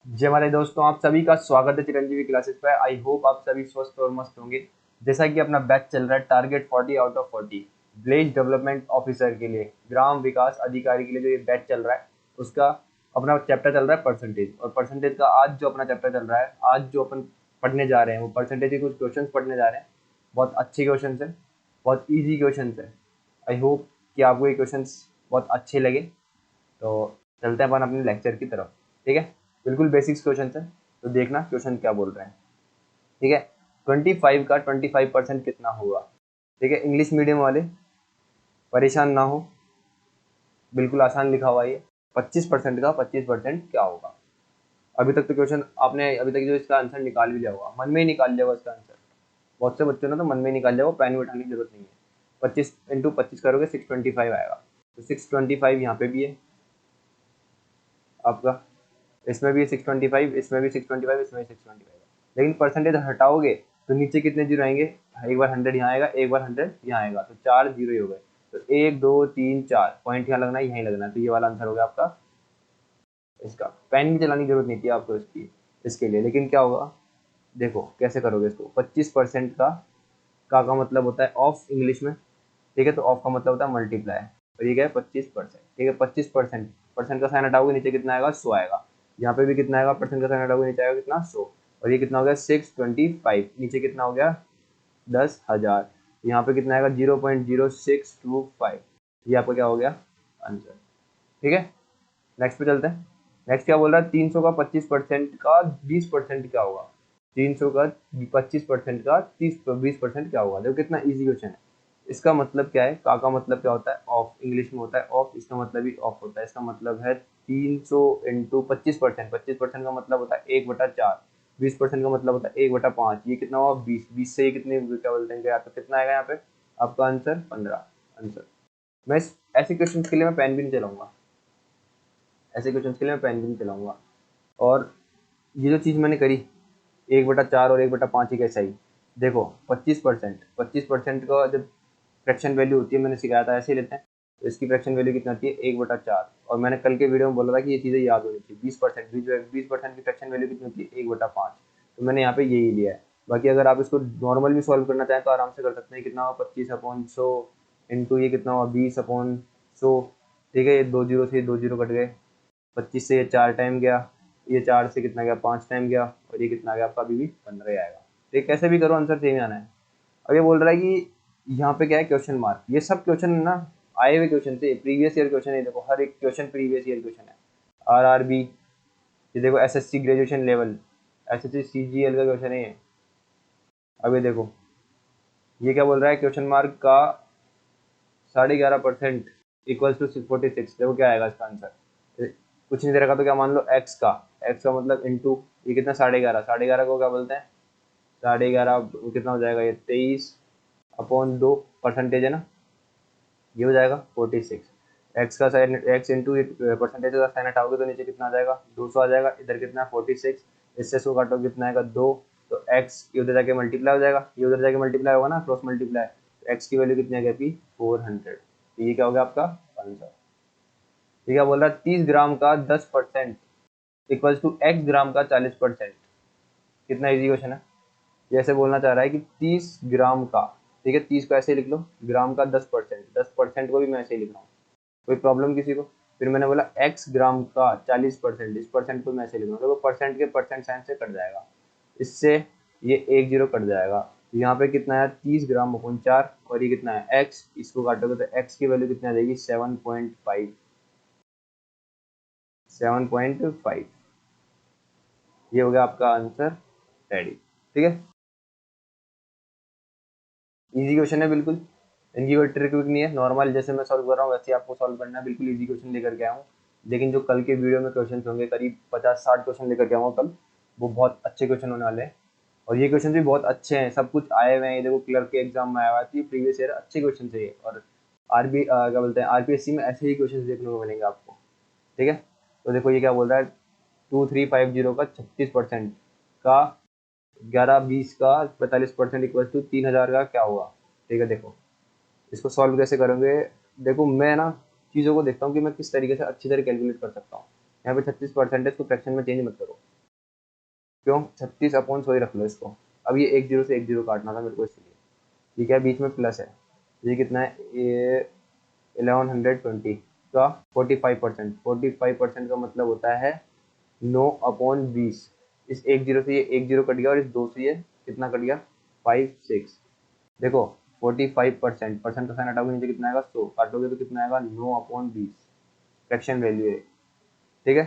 जय हमारे दोस्तों, आप सभी का स्वागत है चिरंजीवी क्लासेस पर। आई होप आप सभी स्वस्थ और मस्त होंगे। जैसा कि अपना बैच चल रहा है target 40 out of 40 village development officer के लिए, ग्राम विकास अधिकारी के लिए जो ये बैच चल रहा है उसका अपना चैप्टर चल रहा है परसेंटेज। और परसेंटेज का आज जो अपना चैप्टर चल रहा है, आज जो अपन पढ़ने जा रहे हैं वो परसेंटेज के कुछ क्वेश्चन पढ़ने जा रहे हैं। बहुत अच्छे क्वेश्चन है, बहुत ईजी क्वेश्चन है। आई होप कि आपको ये क्वेश्चन बहुत अच्छे लगे। तो चलते हैं अपन अपने लेक्चर की तरफ। ठीक है, बिल्कुल बेसिक्स क्वेश्चन है, तो देखना क्वेश्चन क्या बोल रहे हैं। ठीक है, 25 का 25% कितना होगा। ठीक है, इंग्लिश मीडियम वाले परेशान ना हो, बिल्कुल आसान लिखा हुआ है ये। 25% का 25% क्या होगा। अभी तक तो क्वेश्चन आपने अभी तक जो इसका आंसर निकाल भी लिया होगा, मन में ही निकाल लिया होगा इसका आंसर। बहुत से बच्चों ने तो मन में ही निकाल लिया होगा, पेन भी उठाने की जरूरत नहीं है। 25 × 25 करोगे 625 आएगा। तो 625 यहाँ पे भी है आपका, इसमें भी 625, इसमें भी 625, इसमें भी 625। लेकिन परसेंटेज हटाओगे तो नीचे कितने जीरो आएंगे। एक बार 100 यहाँ आएगा, एक बार 100 यहाँ आएगा, तो 4 जीरो ही हो गए। तो 1 2 3 4 पॉइंट यहाँ लगना है, यहीं लगना है। तो ये वाला आंसर हो गया आपका इसका। पेन भी चलाने की जरूरत नहीं थी आपको इसके लिए। लेकिन क्या होगा, देखो कैसे करोगे इसको। 25% का मतलब होता है ऑफ इंग्लिश में। ठीक है, तो ऑफ का मतलब होता है मल्टीप्लाई। और ये क्या है 25%। ठीक है, 25% परसेंट का साइन हटाओगे नीचे कितना आएगा 100 आएगा। यहाँ पे भी कितना आएगा, परसेंट का साइन हटाओगे नीचे आएगा कितना 100। और ये कितना हो गया 625, नीचे कितना हो गया 10,000। यहाँ पे कितना आएगा 0.0625। ये आपका क्या हो गया आंसर। ठीक है, नेक्स्ट पे चलते हैं। नेक्स्ट क्या बोल रहा है, 300 का 25% का 20% क्या होगा। 300 का 25% का 20% क्या होगा। देखो कितना इजी क्वेश्चन है। इसका मतलब क्या है, का मतलब क्या होता है ऑफ, इंग्लिश में होता है ऑफ, इसका मतलब ही ऑफ होता है। इसका मतलब है 300 इंटू 25%। 25% का मतलब होता है 1/4। 20% का मतलब होता है 1/5। ये कितना हुआ 20। 20 से ये कितने क्या बोलते हैं, यहाँ पे कितना आएगा, यहाँ पे आपका आंसर 15 आंसर। मैं ऐसे क्वेश्चन के लिए मैं पेन भी नहीं चलाऊंगा, ऐसे क्वेश्चन के लिए मैं पेन भी नहीं चलाऊंगा। और ये जो चीज़ मैंने करी 1/4 और 1/5 ही कैसा ही। देखो 25% का जब फ्रैक्शन वैल्यू होती है, मैंने सिखाया था ऐसे ही लेते हैं। तो इसकी फ्रैक्शन वैल्यू कितना होती है 1/4। और मैंने कल के वीडियो में बोला था कि ये चीज़ें याद होनी चाहिए। 20% की फ्रैक्शन वैल्यू कितनी होती है 1/5। तो मैंने यहाँ पे यही लिया है। बाकी अगर आप इसको नॉर्मल भी सॉल्व करना चाहें तो आराम से कर सकते हैं। कितना हुआ 25/100 इंटू ये कितना हुआ 20/100। ठीक है, ये 2 जीरो से 2 जीरो कट गए। 25 से ये 4 टाइम गया, ये 4 से कितना गया 5 टाइम गया, और ये कितना गया आपका अभी भी 15 ही आएगा। तो ये कैसे भी करो आंसर सेम ही आना है। अब ये बोल रहा है कि यहाँ पे क्या है क्वेश्चन मार्क। ये सब क्वेश्चन ना आए हुए क्वेश्चन थे, प्रीवियस ईयर क्वेश्चन है। देखो हर एक क्वेश्चन प्रीवियस ईयर क्वेश्चन है। RRB, ये देखो SSC graduation level, SSC CGL का क्वेश्चन है ये। अब ये देखो ये क्या बोल रहा है, क्वेश्चन मार्क का 11.5% इक्वल्स टू 46। देखो क्या आएगा इसका आंसर। कुछ नहीं दे रखा तो क्या मान लो एक्स का मतलब इंटू ये कितना 11.5। 11.5 को क्या बोलते हैं 11.5, कितना हो जाएगा ये 23/2 परसेंटेज है ना, ये हो जाएगा 46। एक्स का साइन एक्स इंटू परसेंटेज का साइन हटाओगे तो नीचे कितना आ जाएगा 200 आ जाएगा। इधर कितना 46, इससे 100 काटो कितना आएगा 2। तो एक्स ये उधर जाके मल्टीप्लाई हो जाएगा, ये उधर जाके मल्टीप्लाई होगा ना, क्रॉस मल्टीप्लाई। तो एक्स की वैल्यू कितनी आ गई 400। तो ये क्या हो गया आपका आंसर। ये क्या बोल रहा है 30 ग्राम का 10% इक्वल्स टू x ग्राम का 40%। कितना इजी क्वेश्चन है। जैसे बोलना चाह रहा है कि 30 ग्राम का, ठीक है 30 को ऐसे ही लिख लो, ग्राम का 10%, 10% को भी मैं ऐसे ही लिख रहा हूँ, कोई प्रॉब्लम किसी को। फिर मैंने बोला x ग्राम का 40%, इस परसेंट को मैं ऐसे लिख रहा हूँ। देखो परसेंट के परसेंट साइन से कट जाएगा, इससे ये 1 जीरो कट जाएगा। यहाँ पे कितना है 30 ग्राम अपॉन 4, और ये कितना है x, इसको काटोगे तो x की वैल्यू कितनी आ जाएगी 7.5। 7.5 ये हो गया आपका आंसर रेडी। ठीक है, इजी क्वेश्चन है बिल्कुल, इनकी कोई ट्रिक विक नहीं है। नॉर्मल जैसे मैं सॉल्व कर रहा हूँ वैसे आपको सॉल्व करना है। बिल्कुल इजी क्वेश्चन लेकर के आया हूँ। लेकिन जो कल के वीडियो में क्वेश्चन होंगे, करीब 50-60 क्वेश्चन लेकर के आऊँगा कल, वो बहुत अच्छे क्वेश्चन होने वाले हैं। और ये क्वेश्चन भी बहुत अच्छे हैं, सब कुछ आए हुए हैं। ये देखो क्लर्क के एग्जाम में आया हुआ है, प्रीवियस ईयर अच्छे क्वेश्चन थे। और क्या बोलते हैं RPSC में ऐसे ही क्वेश्चन देखने को मिलेंगे आपको। ठीक है, तो देखो ये क्या बोल रहा है 2350 का 36% का 1120 का 45% इक्वल टू 3000 का क्या हुआ। ठीक है, देखो इसको सॉल्व कैसे करोगे। देखो मैं ना चीज़ों को देखता हूँ कि मैं किस तरीके से अच्छी तरह कैलकुलेट कर सकता हूँ। यहाँ पे 36% है, इसको फ्रैक्शन में चेंज मत करो। क्यों 36 अपॉन 100 ही रख लो इसको। अब ये एक जीरो से एक जीरो काटना था मेरे को इसलिए। ठीक है, बीच में प्लस है, ये कितना है, ये 1120 का 45%। 45% का मतलब होता है 9/20। इस एक जीरो से ये एक जीरो कट गया और इस दो से ये कितना कट गया, 5 6। देखो 45%, परसेंट का साइन हटाओगे नीचे कितना आएगा 100, काटोगे तो कितना आएगा 9/20, फ्रैक्शन वैल्यू है। ठीक है,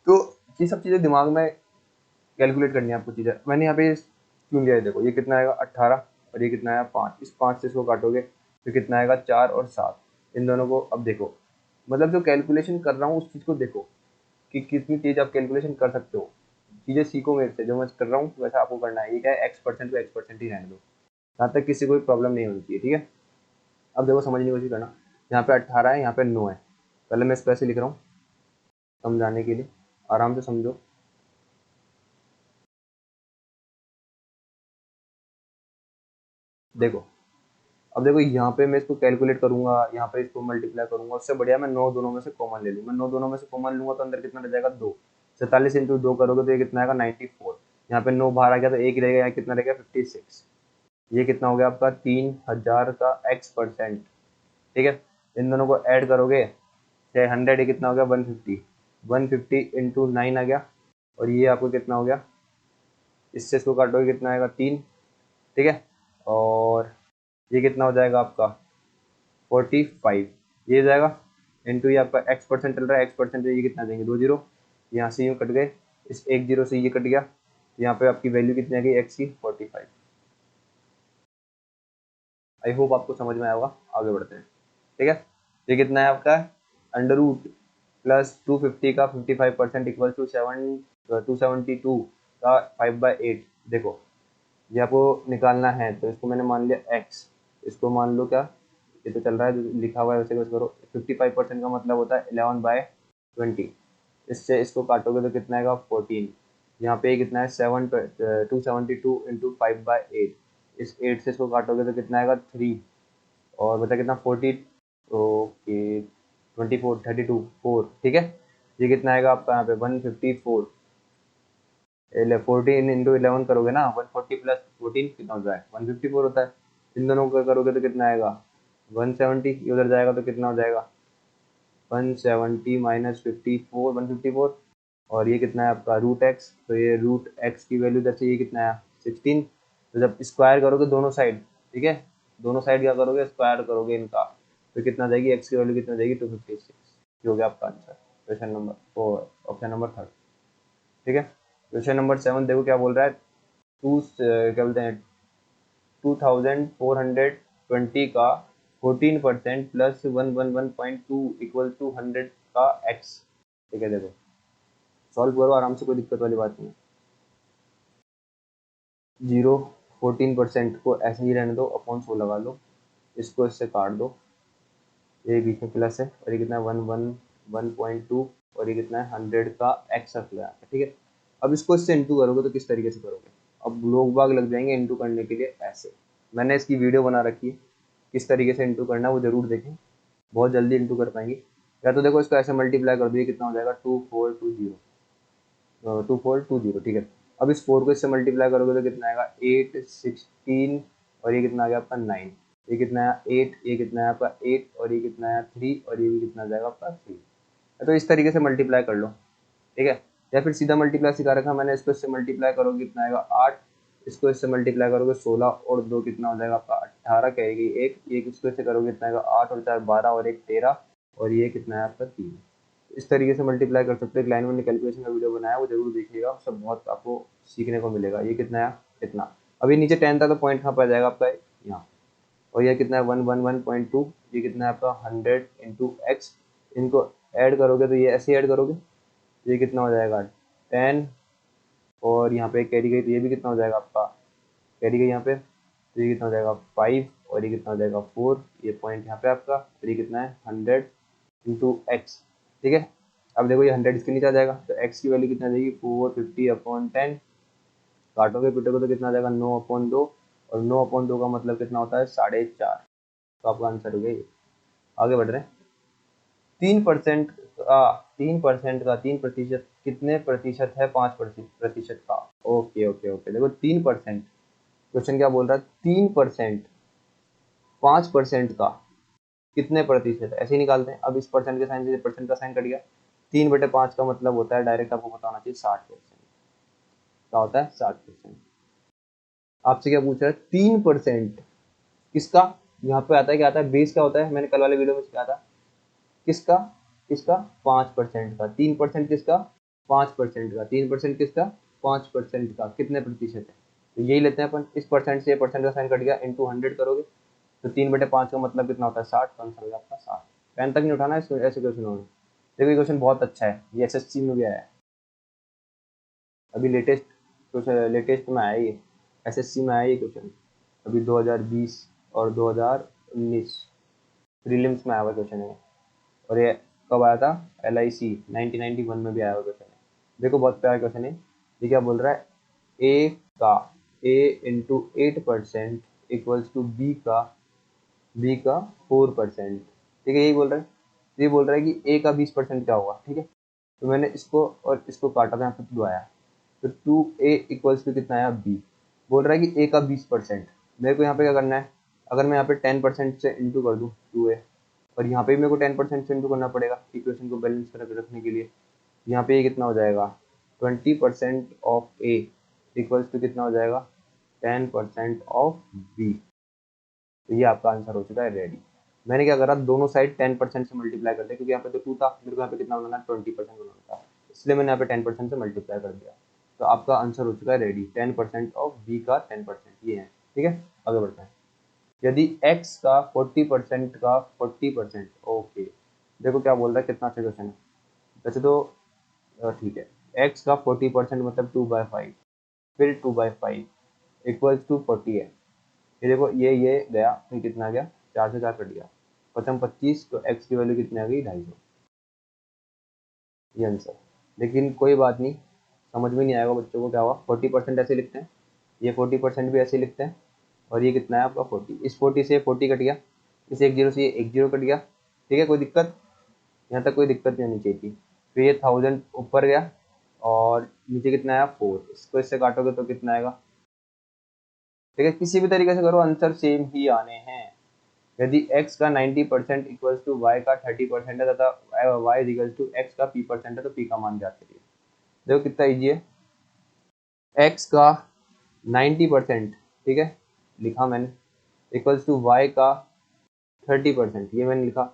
तो ये सब चीज़ें दिमाग में कैलकुलेट करनी है आपको चीज़ें। मैंने यहाँ पे क्यों लिया है, देखो ये कितना आएगा 18 और ये कितना आया 5। इस 5 से इसको काटोगे तो कितना आएगा 4 और 7। इन दोनों को अब देखो, मतलब जो कैलकुलेशन कर रहा हूँ उस चीज़ को देखो कि कितनी तेज आप कैलकुलेशन कर सकते हो। चीज़ें सीखो मेरे से, जो मैं कर रहा हूँ वैसा आपको करना है। ये क्या है, X% को X% ही रहने दो, यहाँ तक किसी को कोई प्रॉब्लम नहीं होनी चाहिए। ठीक है, अब देखो समझने की कोशिश करना, यहाँ पे 18 है, यहाँ पे 9 है। पहले मैं इसको ऐसे लिख रहा हूँ समझाने के लिए, आराम से समझो। देखो अब देखो यहाँ पे मैं इसको कैलकुलेट करूंगा, यहाँ पे इसको मल्टीप्लाई करूंगा, उससे बढ़िया मैं 9 दोनों में से कॉमन ले लूँ। मैं 9 दोनों में से कॉमन लूंगा तो अंदर कितना रह जाएगा 2। 47 इंटू 2 करोगे तो ये कितना आएगा 94। यहाँ पे 9 बाहर आ गया तो एक ही रहेगा, यहाँ कितना रहेगा 56। ये कितना हो गया आपका 3000 का X%। ठीक है, इन दोनों को ऐड करोगे, चाहे 100, ये कितना हो गया 150। 150 इंटू 9 आ गया, और ये आपको कितना हो गया, इससे इसको काटोगे कितना आएगा 3। ठीक है, और ये कितना हो जाएगा आपका 45, ये हो जाएगा इंटू ये आपका X% चल रहा है, X% ये कितना देंगे 2 जीरो, यहाँ से यूँ कट गए, इस एक जीरो से ये कट गया, यहाँ पे आपकी वैल्यू कितनी आ गई X की 45। आई होप आपको समझ में आया होगा, आगे बढ़ते हैं। ठीक है, ये कितना है आपका अंडर रूट प्लस 250 का 55% इक्वल टू 272 का 5/8। देखो ये आपको निकालना है तो इसको मैंने मान लिया x, इसको मान लो क्या, ये तो चल रहा है जो लिखा हुआ है वैसे बस करो। 55% का मतलब होता है 11/20। इससे इसको काटोगे तो कितना आएगा 14। यहाँ पे कितना है 272 इंटू 5/8। इस 8 से इसको काटोगे तो कितना आएगा 3, और बचा कितना 40, ओके 24 32 4। ठीक है, ये कितना आएगा आपका यहाँ पे 154। 14 इंटू 11 करोगे ना, 140 प्लस 14 कितना होता है 154 होता है। इन दोनों का करोगे तो कितना आएगा 170। ये उधर जाएगा तो कितना हो जाएगा 170 माइनस 54 154। और ये कितना है आपका रूट एक्स, तो ये रूट एक्स की वैल्यू इधर से ये कितना है 16। तो जब स्क्वायर करोगे दोनों साइड, ठीक है, दोनों साइड क्या करोगे स्क्वायर करोगे इनका, तो कितना जाएगी एक्स की वैल्यू कितना जाएगी 256। ये हो गया आपका answer, question number 4, option number 3। ठीक है, क्वेश्चन नंबर 7 देखो क्या बोल रहा है। क्या बोलते हैं 2420 का 14% प्लस 111.2 इक्वल टू 100 का x। ठीक है, देखो सॉल्व करो आराम से, कोई दिक्कत वाली बात नहीं है। 14% को ऐसे ही रहने दो, अपॉन 100 लगा लो, इसको इससे काट दो, ये बीच में प्लस है, और ये कितना है 111.2, और ये कितना है 100 का x रख लिया। ठीक है, अब इसको इससे इंटू करोगे तो किस तरीके से करोगे, अब लोग बाग लग जाएंगे इंटू करने के लिए ऐसे। मैंने इसकी वीडियो बना रखी है, किस तरीके से इंटू करना है वो जरूर देखें, बहुत जल्दी इंटू कर पाएंगे। या तो देखो इसको ऐसे मल्टीप्लाई कर दो, ये कितना हो जाएगा 2420। ठीक है, अब इस 4 को इससे मल्टीप्लाई करोगे तो कितना आएगा 8 16, और ये कितना आ गया आपका 9। ये कितना है 8, ये कितना है आपका 8, और ये कितना है 3, और ये भी कितना आ जाएगा आपका 3। तो इस तरीके से मल्टीप्लाई कर लो। ठीक है, या फिर सीधा मल्टीप्लाई सिखा रखा मैंने, इसको इससे मल्टीप्लाई करोगे कितना आएगा 8, इसको इससे मल्टीप्लाई करोगे 16, और 2 कितना हो जाएगा आपका 18 कहेगी एक, ये इसको इससे करोगे कितना आएगा 8 और 4 12, और एक 13, और ये कितना है आपका 3। इस तरीके से मल्टीप्लाई कर सकते हो। एक लाइन में कैलकुलेशन का वीडियो बनाया, वो जरूर देखिएगा, सब बहुत आपको सीखने को मिलेगा। ये कितना है इतना, अभी नीचे 10 था तो पॉइंट कहाँ पर जाएगा आपका यहाँ, और ये कितना है 111.2, ये कितना है आपका 100 इंटू एक्स। इनको ऐड करोगे तो ये ऐसे ऐड करोगे, ये कितना हो जाएगा 10, और यहाँ पे कैरी गई तो ये भी कितना हो जाएगा आपका कैरी गई यहाँ पे, तो ये कितना हो जाएगा 5, और ये कितना हो जाएगा 4, ये पॉइंट यहाँ पे आपका, और ये कितना है 100 इंटू एक्स। ठीक है, अब देखो ये 100 इसके नीचे आ जाएगा, तो एक्स की वैल्यू कितना आ जाएगी 450/10। काटोगे पीटोगे तो कितना आ जाएगा 9/2, और 9/2 का मतलब कितना होता है 4.5। तो आपका आंसर हो गया ये। आगे बढ़ रहे हैं। 3% का 3% का 3% कितने प्रतिशत है 5% का। ओके ओके ओके, देखो 3%, क्वेश्चन क्या बोल रहा है, 3% 5% का कितने प्रतिशत है, ऐसे ही निकालते हैं। अब इस परसेंट के साइन से परसेंट का साइन कट गया, 3/5 का मतलब होता है डायरेक्ट, आपको पता होना चाहिए 60%। क्या होता है 60%। आपसे क्या पूछ रहा है 3% किसका, यहाँ पे आता है क्या आता है बेस क्या होता है, मैंने कल वाले वीडियो में सिखाया था, किसका किसका 5% का, 3% किसका 5% का, 3% किसका 5% का, कितने प्रतिशत है, तो यही लेते हैं अपन। इस परसेंट से परसेंट का साइन कट गया, इंटू 100 करोगे तो 3/5 का मतलब कितना होता है 60, तो आंसर हो गया आपका 60। पेन तक नहीं उठाना इसको, ऐसे क्वेश्चन होंगे। देखो ये क्वेश्चन बहुत अच्छा है, ये एसएससी में भी आया है, अभी लेटेस्ट में आया ये, एसएससी में आया ये क्वेश्चन, अभी 2020 और 2019 प्रीलिम्स में आया हुआ क्वेश्चन है। और ये कब आया था, LIC 1991 में भी आया हुआ क्वेश्चन है। देखो बहुत प्यारा क्वेश्चन है। ये क्या बोल रहा है, ए का ए इंटू 8% इक्वल्स टू बी का 4%, ठीक है, यही बोल रहा है। ये बोल रहा है कि ए का 20% क्या होगा, ठीक है। तो मैंने इसको और इसको काटा था, यहाँ पे 2 आया, तो 2a इक्वल्स टू कितना आया बी। बोल रहा है कि ए का 20%, मेरे को यहाँ पे क्या करना है, अगर मैं यहाँ पे 10% से इंटू कर दूँ 2a, और यहाँ पे भी मेरे को 10% से इंटू करना पड़ेगा इक्वेशन को बैलेंस कर रखने के लिए। यहाँ पे ये कितना हो जाएगा, 20% ऑफ ए इक्वल्स टू कितना हो जाएगा 10% ऑफ बी। तो ये आपका आंसर हो चुका है रेडी। मैंने क्या करा, दोनों साइड 10% से मल्टीप्लाई कर दिया, क्योंकि यहाँ पे तो 2 था, मेरे को यहाँ पे कितना बनाना है 20% बनाना था, इसलिए मैंने यहाँ पे 10% से मल्टीप्लाई कर दिया। तो आपका आंसर हो चुका है रेडी, 10% ऑफ बी का 10%, ये है, ठीक है। आगे बढ़ते हैं। यदि x का 40% का 40%, ओके, देखो क्या बोल रहा है, कितना अच्छा क्वेश्चन है वैसे तो, ठीक है। x का 40% मतलब 2/5, फिर 2/5 इक्वल्स टू 40 है। ये देखो ये गया, फिर कितना आ गया, 4 से 4 कट गया, 25, तो x की वैल्यू कितनी आ गई 250, ये आंसर। लेकिन कोई बात नहीं, समझ में नहीं आएगा बच्चों को क्या हुआ, 40% ऐसे लिखते हैं, ये 40% भी ऐसे लिखते हैं, और ये कितना है आपका 40, इस 40 से 40 कट गया, इस 10 से ये 10 कट गया, ठीक है, कोई दिक्कत, यहाँ तक कोई दिक्कत नहीं आनी चाहिए थी। फिर ये 1000 ऊपर गया, और नीचे कितना आया 4, इसको इससे काटोगे तो कितना आएगा, ठीक है, किसी भी तरीके से करो आंसर सेम ही आने हैं। यदि x का 90% इक्वल्स टू y का 30% है तथा y इक्वल्स टू x का p% है, तो p का मान ज्ञात करिए। देखो कितना इजी है, x का 90%, ठीक है, लिखा मैंने, इक्वल्स टू y का 30%, ये मैंने लिखा,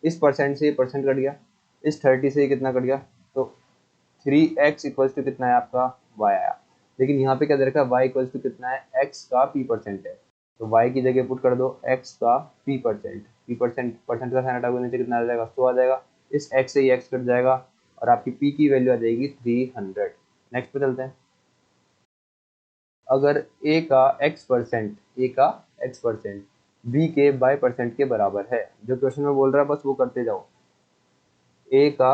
इस परसेंट से ये परसेंट कट गया, इस 30 से ये कितना कट गया, तो 3x इक्वल्स टू कितना है आपका y आया। लेकिन यहाँ पे क्या दे रखा है, y इक्वल्स टू कितना है, x का p% है, तो y की जगह पुट कर दो x का p%, परसेंट का साइन हटाओगे नीचे कितना आ जाएगा 100 आ जाएगा, इस x से ये x कट जाएगा, और आपकी p की वैल्यू आ जाएगी 300। नेक्स्ट पे चलते हैं। अगर a का x% b के y% के बराबर है, जो क्वेश्चन में बोल रहा है बस वो करते जाओ, a का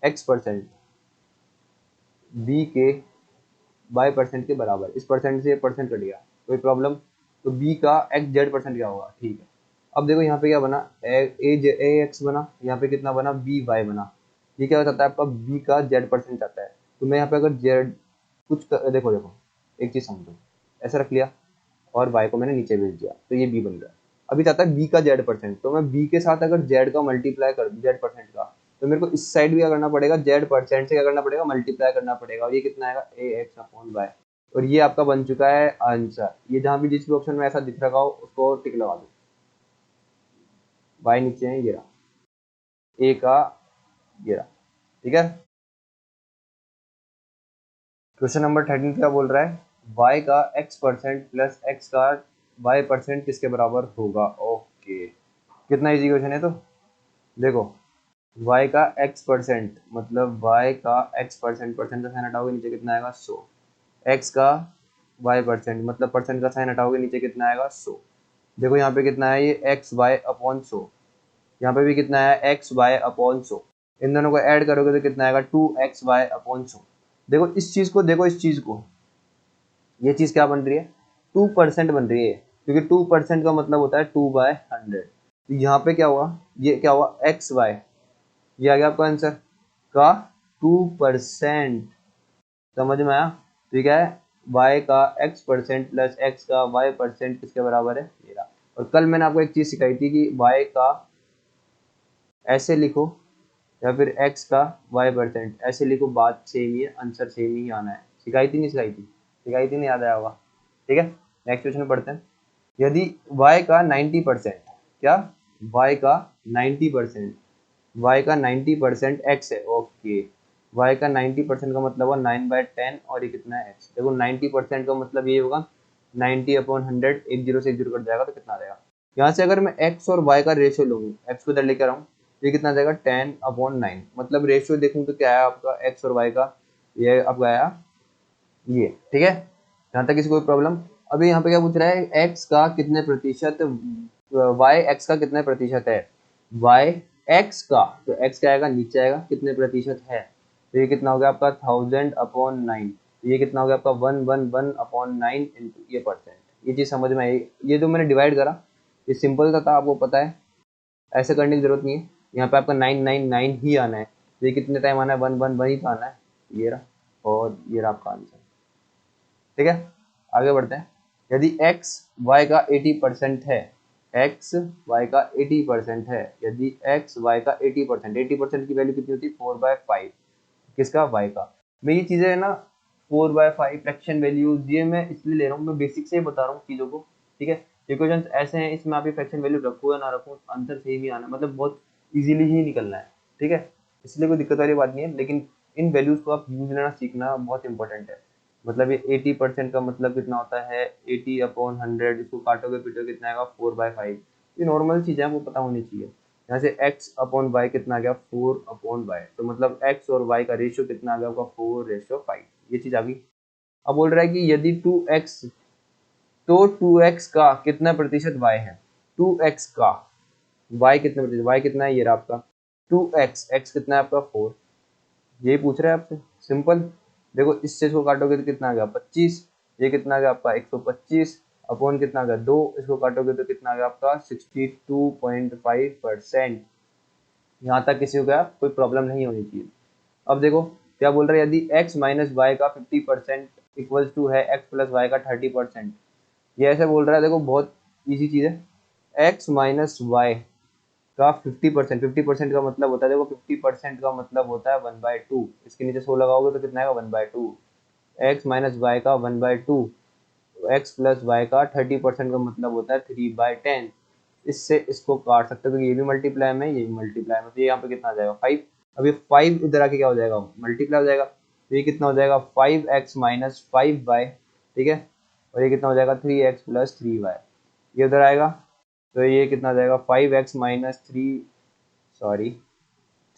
x% b के y% के बराबर, इस परसेंट से परसेंट कट गया, कोई प्रॉब्लम, तो b का x/z% क्या होगा, ठीक है। अब देखो यहाँ पे क्या बना, ए एक्स बना, यहाँ पे कितना बना बी वाई बना, ये क्या होता है आपका b का z% आता है, तो मैं यहाँ पे अगर z देखो देखो एक चीज समझो, ऐसा रख लिया, और y को मैंने नीचे भेज दिया, तो ये b बन गया। अभी चाहता है b का z%, तो मैं b के साथ अगर z का मल्टीप्लाई कर दूं z% का, तो मेरे को इस साइड भी क्या करना पड़ेगा, z% से क्या करना पड़ेगा, मल्टीप्लाई करना पड़ेगा, और ये कितना आएगा ax/y, और ये आपका बन चुका है आंसर। ये जहां भी जिस भी ऑप्शन में ऐसा दिख रखा हो उसको टिक लगा दो, y नीचे है, ये रहा a का, ये रहा, ठीक है। क्वेश्चन नंबर 13 क्या बोल रहा है, y का x% प्लस x का y% किसके बराबर होगा, ओके, कितना इजी क्वेश्चन है। तो देखो y का x% मतलब y का x% परसेंट का साइन हटाओगे नीचे कितना आएगा 100, x का y% मतलब परसेंट का साइन हटाओगे नीचे कितना आएगा 100। देखो यहाँ पे कितना है, ये xy/100, यहाँ पे भी कितना है xy/100, इन दोनों को ऐड करोगे तो कितना आएगा 2xy/100। देखो इस चीज को, देखो इस चीज को, ये चीज क्या बन रही है 2% बन रही है, क्योंकि 2% का मतलब होता है 2/100। तो यहाँ पे क्या हुआ, ये क्या हुआ xy, ये आ गया आपका आंसर का 2%। समझ में आया? तो ये क्या है, y का x% प्लस x का y% किसके बराबर है, ये रहा। और कल मैंने आपको एक चीज सिखाई थी कि y का ऐसे लिखो या फिर x का y% ऐसे लिखो, बात सेम ही है, आंसर सेम ही आना है। सिखाई थी नहीं सिखाई थी? सिखाई थी, नहीं याद आया होगा। ठीक है, नेक्स्ट क्वेश्चन पढ़ते हैं। यदि y का 90%, क्या y का 90%, y का 90% x है, ओके। y का 90% का मतलब हुआ 9/10 और ये कितना है x। देखो 90% का मतलब ये होगा 90/100, एक जीरो से एक जीरो कट जाएगा तो कितना आ जाएगा। यहाँ से अगर मैं x और y का रेशियो लूँ, x को इधर लेकर आऊँ, ये कितना आ जाएगा 10/9। मतलब रेशियो देखूँ तो क्या है आपका x और y का, ये आपका आया ये। ठीक है, यहाँ तक किसी कोई प्रॉब्लम? अभी यहाँ पे क्या पूछ रहा है, x का कितने प्रतिशत, y x का कितने प्रतिशत है, y x का, तो x क्या आएगा, नीचे आएगा, कितने प्रतिशत है, तो ये कितना हो गया आपका 1000/9। ये कितना हो गया आपका 111/9 इंटू ये परसेंट। ये चीज़ समझ में आई? ये जो मैंने डिवाइड करा ये सिंपल था, आपको पता है, ऐसे करने की जरूरत नहीं है। यहाँ पे आपका 999 ही आना है, तो ये कितने टाइम आना है, 111 ही तो आना है। ये रहा, और ये रहा आपका आंसर। ठीक है, आगे बढ़ते हैं। यदि x y का 80% है, x y का 80% है, यदि x y का 80%, 80% की वैल्यू कितनी होती है, 4/5। किसका, y का। मैं ये चीजें है ना 4/5 फ्रैक्शन वैल्यूज, ये मैं इसलिए ले रहा हूँ, मैं बेसिक से ही बता रहा हूँ चीजों को। ठीक है, ये क्वेश्चन ऐसे हैं, इसमें आप ये फ्रैक्शन वैल्यू रखो या ना रखो, आंसर सही भी आना, मतलब बहुत इजीली ही निकलना है। ठीक है, इसलिए कोई दिक्कत वाली बात नहीं है, लेकिन इन वैल्यूज को आप यूज लेना सीखना बहुत इंपॉर्टेंट है। मतलब ये 80% का मतलब कितना होता है, 80/100, इसको काटोगे पीटोगे कितना आएगा, 4/5। ये नॉर्मल चीज़ है, आपको पता होनी चाहिए। यहाँ से x/y कितना आ गया, 4/y, तो मतलब x और y का रेशियो कितना आ गया आपका, 4:5। ये चीज़ आ गई। अब बोल रहा है कि यदि 2x, तो 2x का कितना प्रतिशत y है, 2x का y कितना प्रतिशत, y कितना है, ये रहा आपका 2x, x कितना है आपका 4। यही पूछ रहा है आपसे, सिंपल। देखो इससे इसको काटोगे तो कितना आ गया 25, ये कितना आ गया आपका 125, अपॉन कितना आ गया 2, इसको काटोगे तो कितना आ गया आपका 62.5%। यहाँ तक किसी को क्या कोई प्रॉब्लम नहीं होनी चाहिए। अब देखो क्या बोल रहा है, यदि x माइनस वाई का 50% इक्वल्स टू है x प्लस वाई का 30%। ये ऐसे बोल रहा है, देखो बहुत इजी चीज़ है। x माइनस वाई का 50%, 50% का मतलब होता है, देखो 50% का मतलब होता है 1/2। इसके नीचे 100 लगाओगे तो कितना आएगा 1/2। एक्स माइनस वाई का 1/2, एक्स प्लस वाई का 30% का मतलब होता है 3/10। इससे इसको काट सकते हो, क्योंकि ये भी मल्टीप्लाई में ये भी मल्टीप्लाई में, तो ये यहाँ पे कितना आ जाएगा 5। अब ये 5 इधर आके क्या हो जाएगा, मल्टीप्लाई हो जाएगा, तो ये कितना हो जाएगा 5x माइनस 5y। ठीक है, और ये कितना हो जाएगा 3x प्लस 3y। ये उधर आएगा तो ये कितना आ जाएगा 5x माइनस 3, सॉरी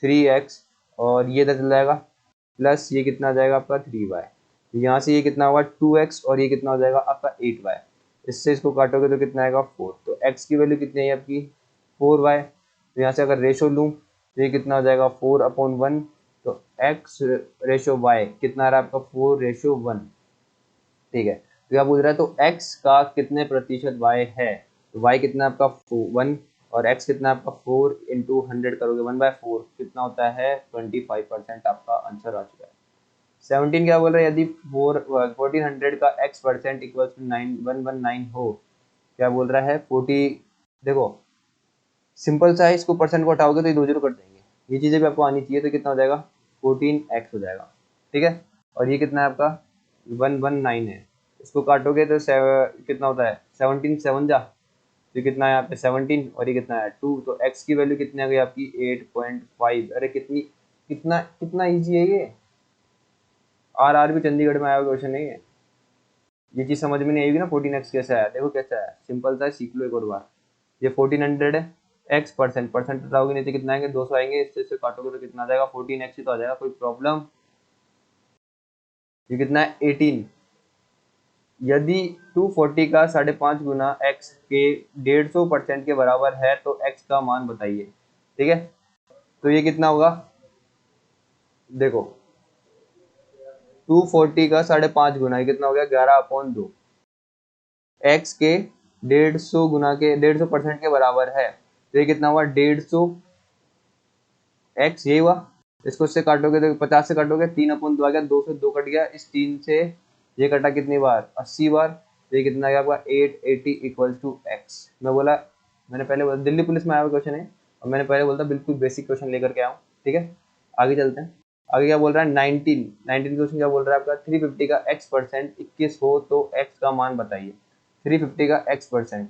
3x, और ये इधर चल जाएगा प्लस ये कितना आ जाएगा आपका 3y। यहाँ से ये कितना होगा 2x, और ये कितना हो जाएगा आपका 8y। इससे इसको काटोगे तो कितना आएगा 4। तो x की वैल्यू कितनी है आपकी 4y। तो यहाँ से अगर रेशो लूँ तो ये कितना हो जाएगा 4/1। तो x रेशो y कितना आ रहा है आपका 4:1। ठीक है, तो क्या पूछ रहा है, तो x का कितने प्रतिशत y है, तो y कितना है आपका 1, और x कितना है आपका 4 इंटू 100 करोगे 1/4 कितना होता है 25%। आपका आंसर आ चुका है। 17 क्या बोल रहा है, यदि 1400 का x% इक्वल टू 9119 हो, क्या बोल रहा है 40। देखो सिंपल सा है, इसको परसेंट को हटाओगे तो ये दो जीरो कट जाएंगे, ये चीज़ें भी आपको आनी चाहिए, तो कितना हो जाएगा 14x हो जाएगा। ठीक है, और ये कितना है आपका 119 है, इसको काटोगे तो कितना होता है 17 7 जा, तो कितना है यहाँ पे 17, और ये कितना है 2, तो x की वैल्यू कितनी आ गई आपकी 8.5। अरे कितनी, कितना कितना ईजी है ये, आर भी चंडीगढ़ में आया हुआ क्वेश्चन नहीं है। ये चीज़ समझ में नहीं आएगी ना 14x कैसे आया, देखो कैसे आया, सिंपल सा सीख लो एक और बार। ये 1400 है, x% परसेंट हटाओगे नीचे कितना आएंगे 200 आएंगे, इससे काटोगे तो कितना आ जाएगा 14x ही तो आ जाएगा, कोई प्रॉब्लम। ये कितना है 18। यदि 240 का 5.5 गुना x के 150% के बराबर है तो x का मान बताइए। ठीक है, तो ये कितना होगा, देखो 240 का 5.5 गुना ये कितना हो गया 11/2। x के 150 गुना के 150% के बराबर है, तो ये कितना हुआ 150 एक्स यही हुआ, इसको इससे काटोगे तो 50 से काटोगे 3/2 आ गया, 2 से 2 कट गया, इस 3 से ये कटा कितनी बार 80 बार, तो ये कितना आ गया आपका 880 इक्वल टू एक्स। मैं बोला, मैंने पहले बोला दिल्ली पुलिस में आया हुआ क्वेश्चन है, और मैंने पहले बोला था बिल्कुल बेसिक क्वेश्चन लेकर के आऊँ। ठीक है, आगे चलते हैं। आगे क्या बोल रहा है 19 क्वेश्चन क्या बोल रहा है आपका 350 का x परसेंट 21 हो तो x का मान बताइए। 350 का x परसेंट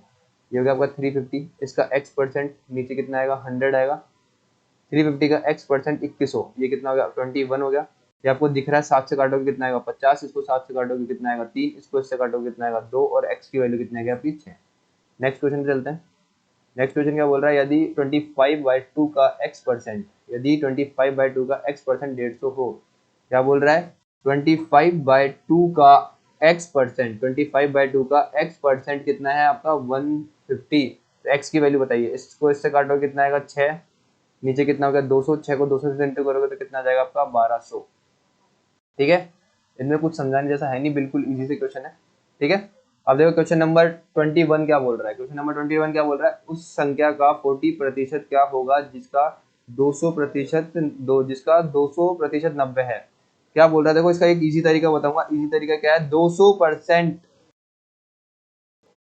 ये हो गया आपका 350, इसका x परसेंट नीचे कितना आएगा 100 आएगा। 350 का x परसेंट 21 हो, ये कितना हो गया 21 हो गया। ये आपको दिख रहा है 7 से काटोगे कितना आएगा 50, इसको 7 से काटोगे कितना आएगा 3, इसको इससे काटोगे कितना आएगा 2, और x की वैल्यू कितनी आएगी आपकी 6। नेक्स्ट क्वेश्चन पे चलते हैं। नेक्स्ट क्वेश्चन क्या बोल रहा है, यदि 25/2 का x परसेंट, यदि 25/2 का x परसेंट 150 हो, क्या बोल रहा है 25/2 का x परसेंट, 25/2 का x परसेंट कितना है आपका 150, तो x की वैल्यू बताइए। इसको इससे काटो कितना आएगा 6, नीचे कितना हो गया 200, 6 को 200 से इंटू करोगे तो कितना आ जाएगा आपका 1200। ठीक है, इनमें कुछ समझाने जैसा है नहीं, बिल्कुल इजी से क्वेश्चन है। ठीक है, अब देखो क्वेश्चन नंबर 21 क्या बोल रहा है। क्वेश्चन नंबर 21 क्या बोल रहा है, उस संख्या का 40% क्या होगा जिसका 200% दो जिसका 200% 90 है। क्या बोल रहा है, देखो इसका एक इजी तरीका बताऊंगा। इजी तरीका क्या है, 200%,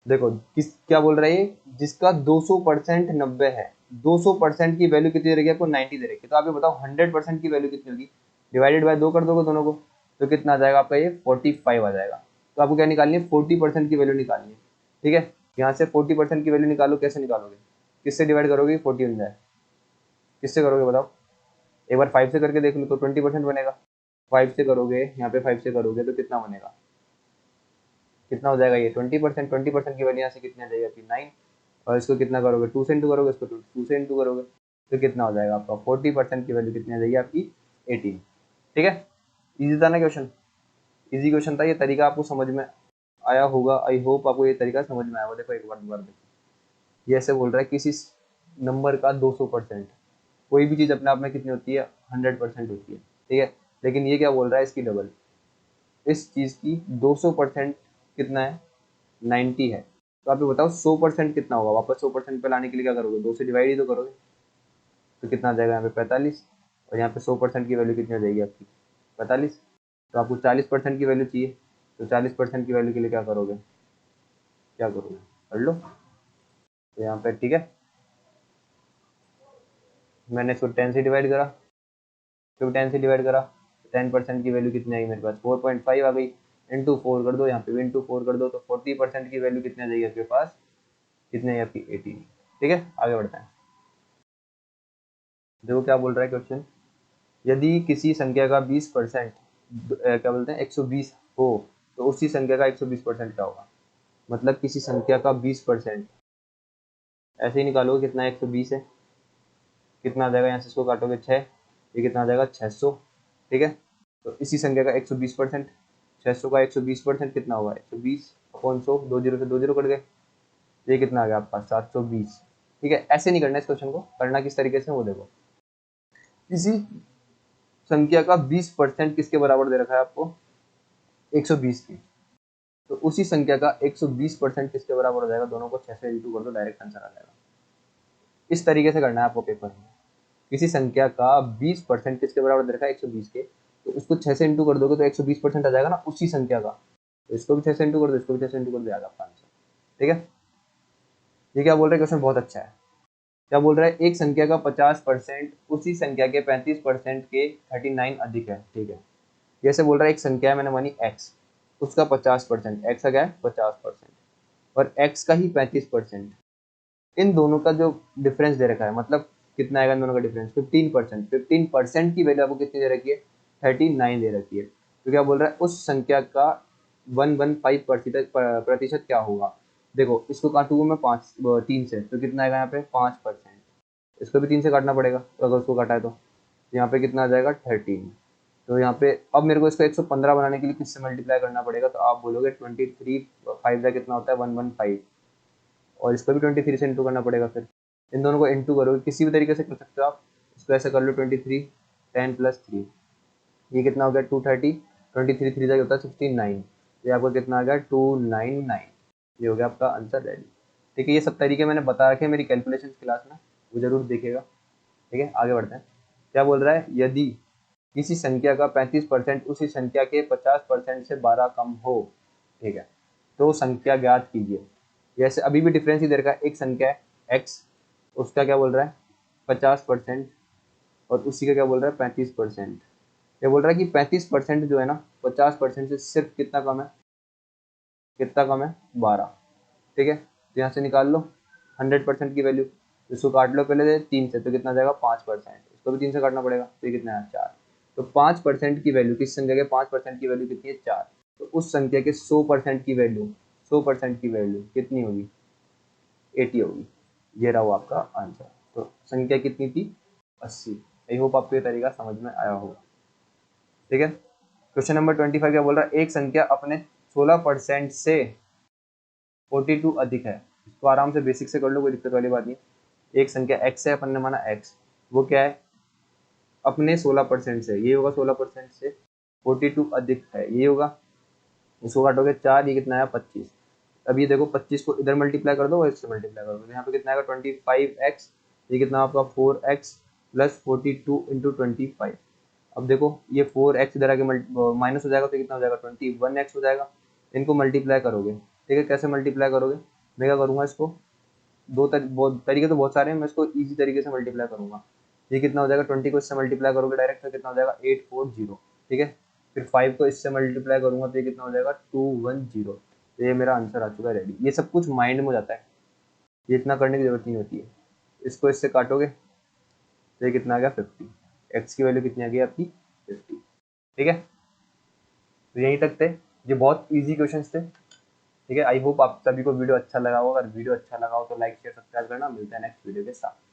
देखो किस क्या बोल रहा है ये, जिसका 200% 90 है। 200% की वैल्यू कितनी दे रखी है आपको 90 दे रखी है, तो आप ये बताओ 100% की वैल्यू कितनी होगी। डिवाइडेड बाय 2 कर दोगे दोनों को, तो कितना आ जाएगा आपका ये 45 आ जाएगा। तो आपको क्या निकालनी है 40% की वैल्यू निकालनी है। ठीक है, यहाँ से 40% की वैल्यू निकालो, कैसे निकालोगे, किससे डिवाइड करोगे 40 बन जाए, किससे करोगे बताओ, एक बार 5 से करके देख लो तो 20% बनेगा। 5 से करोगे, यहाँ पे 5 से करोगे तो कितना बनेगा, कितना हो जाएगा ये 20%। 20% की वैल्यू यहाँ से कितनी आ जाएगी आपकी 9, और इसको कितना करोगे 2 से इंटू करोगे, इसको 2 से इंटू करोगे तो कितना हो जाएगा आपका 40% की वैल्यू कितनी आ जाएगी आपकी 18। ठीक है, इजी था ना क्वेश्चन, इजी क्वेश्चन था। ये तरीका आपको समझ में आया होगा, आई होप आपको ये तरीका समझ में आया होगा। देखो एक बार दोबारा देखो, ये ऐसे बोल रहा है किसी नंबर का 200%, कोई भी चीज़ अपने आप में कितनी होती है 100% होती है। ठीक है, लेकिन ये क्या बोल रहा है इसकी डबल, इस चीज़ की 200% कितना है 90 है। तो आप ये बताओ 100% कितना होगा, वापस 100% पे लाने के लिए क्या करोगे 2 से डिवाइड ही तो करोगे, तो कितना आ जाएगा यहाँ पे 45, और यहाँ पे 100% की वैल्यू कितनी आ जाएगी आपकी 45। तो आपको 40% की वैल्यू चाहिए, तो 40% की वैल्यू के लिए क्या करोगे, क्या करोगे कर लो। तो यहाँ पे ठीक है, मैंने इसको 10 से डिवाइड करा, तो 10 से डिवाइड करा, 10% की वैल्यू कितनी आई मेरे पास 4.5 आ गई। इंटू 4 कर दो, यहाँ पे भी इंटू 4 कर दो, तो 40% की वैल्यू कितनी आ जाएगी आपके पास, कितनी है आपकी 18। ठीक है, आगे बढ़ते हैं। देखो क्या बोल रहा है क्वेश्चन, यदि किसी संख्या का 20% क्या बोलते हैं 120 हो, तो उसी संख्या का 120% क्या होगा। मतलब किसी संख्या का 20%, ऐसे ही निकालो कितना 120 है, कितना आ जाएगा, यहाँ से इसको काटोगे 6, ये कितना आ जाएगा 600। ठीक है, तो इसी संख्या का 120%, 600 का 120% कितना होगा 120 अपॉन 100, 2 जीरो से 2 जीरो कट गए, ये कितना आ गया आपका 720। ठीक है, ऐसे नहीं करना इस क्वेश्चन को, करना किस तरीके से वो देखो, किसी संख्या का 20% किसके बराबर दे रखा है आपको 120 की, तो उसी संख्या का 120% किसके बराबर हो जाएगा, दोनों को 6 से इंटू कर दो, डायरेक्ट आंसर आ जाएगा। इस तरीके से करना है आपको पेपर में, किसी संख्या का 20% किसके बराबर दे रखा है 120 के, तो उसको 6 से इंटू कर दोगे तो 120% आ जाएगा ना उसी संख्या का, तो इसको भी 6 से इंटू कर दो, इसको भी 6 से इंटू कर दो, आपका आंसर। ठीक है, ये क्या बोल रहे हैं क्वेश्चन बहुत अच्छा है। क्या बोल रहा है, एक संख्या का 50% उसी संख्या के 35% के 39 अधिक है। ठीक है, जैसे बोल रहा है एक संख्या है मैंने मानी x, उसका 50%, x का क्या है 50%, और x का ही 35%, इन दोनों का जो डिफरेंस दे रखा है, मतलब कितना आएगा इन दोनों का डिफरेंस 15%। 15% की वैल्यू आपको कितनी दे रखी है 39 दे रखी है। तो क्या बोल रहा है उस संख्या का 115% क्या होगा। देखो इसको काटूंगा मैं 3 से, तो कितना आएगा यहाँ पे 5%, इसको भी 3 से काटना पड़ेगा, तो अगर उसको काटा है तो यहाँ पे कितना आ जाएगा 13। तो यहाँ पे अब मेरे को इसको 115 बनाने के लिए किससे मल्टीप्लाई करना पड़ेगा, तो आप बोलोगे 23, 5 का कितना होता है 115, और इसको भी 23 से इंटू करना पड़ेगा। फिर इन दोनों को इंटू करोगे, किसी भी तरीके से कर सकते हो आप, इसको ऐसे कर लो 23, 10 प्लस 3, ये कितना हो गया 230, 23 3 होता है 69, ये आपको कितना आ गया 299। ये हो गया आपका आंसर रेडी। ठीक है, ये सब तरीके मैंने बता रखे हैं मेरी कैलकुलेशन क्लास में, वो जरूर देखिएगा। ठीक है, आगे बढ़ते हैं। क्या बोल रहा है, यदि किसी संख्या का 35% उसी संख्या के 50% से 12 कम हो, ठीक है, तो संख्या ज्ञात कीजिए। जैसे अभी भी डिफरेंस ही दे रखा है, एक संख्या है x, उसका क्या बोल रहा है 50%, और उसी का क्या बोल रहा है 35%। क्या बोल रहा है कि 35% जो है ना 50% से सिर्फ कितना कम है, कितना कम है 12, ठीक है। तो यहाँ से निकाल लो 100% की वैल्यू, इसको काट लो पहले 3 से, तो कितना जाएगा 5%, इसको भी 3 से काटना पड़ेगा, तो ये कितना है 4। तो 5% की वैल्यू, किस संख्या के 5% की वैल्यू कितनी है 4, तो उस संख्या के 100% की वैल्यू, 100% की वैल्यू कितनी होगी 80 होगी। ये रहा वो आपका आंसर। तो संख्या कितनी थी 80। आई होप आपको ये तरीका समझ में आया हो, ठीक है। क्वेश्चन नंबर 25 क्या बोल रहा है, एक संख्या अपने 16% से 42 अधिक है। इसको आराम से बेसिक से कर लो, कोई दिक्कत वाली बात नहीं। एक संख्या x है, अपन ने माना x, वो क्या है अपने 16% से, ये होगा 16% से 42 अधिक है, ये होगा। इसको काटोगे 4, ये कितना है 25। अब ये देखो 25 को इधर मल्टीप्लाई कर दो और इससे मल्टीप्लाई कर दो, तो यहाँ पे कितना आएगा 25x, ये कितना आपका 4x प्लस 42 इंटू 25। अब देखो ये 4x इधर आके माइनस हो जाएगा, तो कितना हो जाएगा 21x हो जाएगा। इनको मल्टीप्लाई करोगे, ठीक है, कैसे मल्टीप्लाई करोगे, मैं क्या करूँगा इसको बहुत तरीके तो बहुत सारे हैं, मैं इसको इजी तरीके से मल्टीप्लाई करूँगा। ये कितना हो जाएगा 20 को इससे मल्टीप्लाई करोगे डायरेक्ट, तो कितना हो जाएगा 840, ठीक है। फिर 5 को इससे मल्टीप्लाई करूँगा तो ये कितना हो जाएगा 210। तो ये मेरा आंसर आ चुका है रेडी। ये सब कुछ माइंड में हो जाता है, ये इतना करने की जरूरत नहीं होती है। इसको इससे काटोगे तो ये कितना आ गया 50, एक्स की वैल्यू कितनी आ गई आपकी 50, ठीक है। तो यहीं तक थे, ये बहुत इजी क्वेश्चंस थे, ठीक है। आई होप आप सभी को वीडियो अच्छा लगा हो, अगर वीडियो अच्छा लगा हो तो लाइक शेयर सब्सक्राइब करना। मिलता है नेक्स्ट वीडियो के साथ।